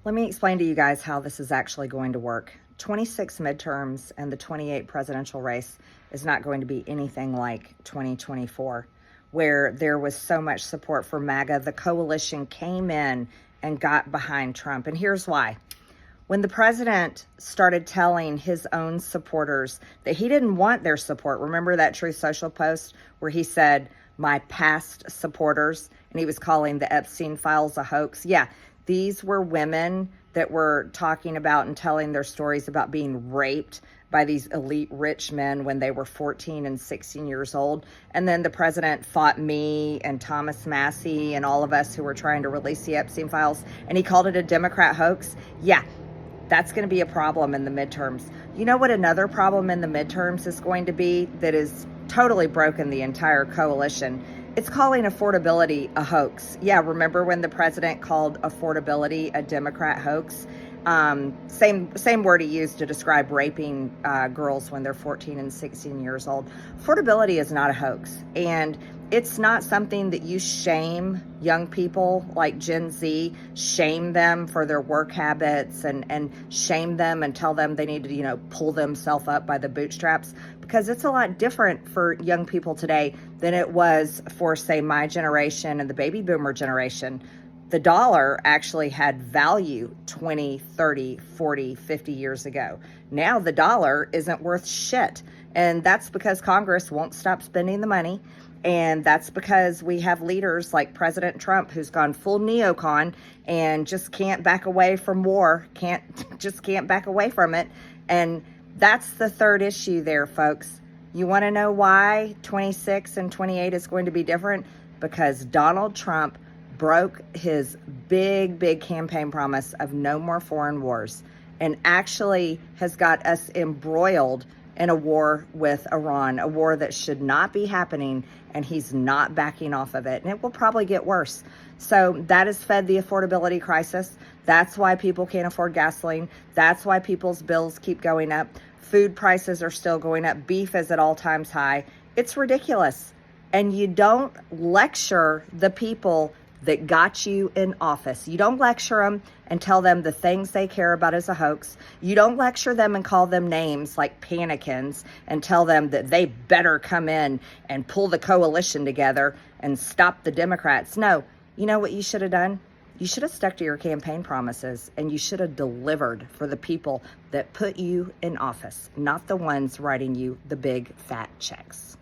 Let me explain to you guys how this is actually going to work. 26 midterms and the 28 presidential race is not going to be anything like 2024, where there was so much support for MAGA. The coalition came in and got behind Trump. And here's why. When the president started telling his own supporters that he didn't want their support, remember that Truth Social post where he said, "my past supporters," and he was calling the Epstein files a hoax? Yeah, these were women that were talking about and telling their stories about being raped by these elite rich men when they were 14 and 16 years old. And then the president fought me and Thomas Massey and all of us who were trying to release the Epstein files, and he called it a Democrat hoax. Yeah, that's going to be a problem in the midterms. You know what another problem in the midterms is going to be that is totally broken the entire coalition? It's calling affordability a hoax. Yeah, remember when the president called affordability a Democrat hoax? Same word he used to describe raping girls when they're 14 and 16 years old. Affordability is not a hoax. And it's not something that you shame young people like Gen Z, shame them for their work habits and shame them and tell them they need to, pull themselves up by the bootstraps, because it's a lot different for young people today than it was for, say, my generation and the baby boomer generation. The dollar actually had value 20, 30, 40, 50 years ago. Now the dollar isn't worth shit. And that's because Congress won't stop spending the money. And that's because we have leaders like President Trump, who's gone full neocon and just can't back away from war, can't back away from it. And that's the third issue there, folks. You want to know why 26 and 28 is going to be different? Because Donald Trump broke his big campaign promise of no more foreign wars and actually has got us embroiled in a war with Iran, a war that should not be happening, and he's not backing off of it. And it will probably get worse. So that has fed the affordability crisis. That's why people can't afford gasoline. That's why people's bills keep going up. Food prices are still going up. Beef is at all times high. It's ridiculous. And you don't lecture the people that got you in office. You don't lecture them and tell them the things they care about is a hoax. You don't lecture them and call them names like pannikins and tell them that they better come in and pull the coalition together and stop the Democrats. No, you know what you should have done? You should have stuck to your campaign promises, and you should have delivered for the people that put you in office, not the ones writing you the big fat checks.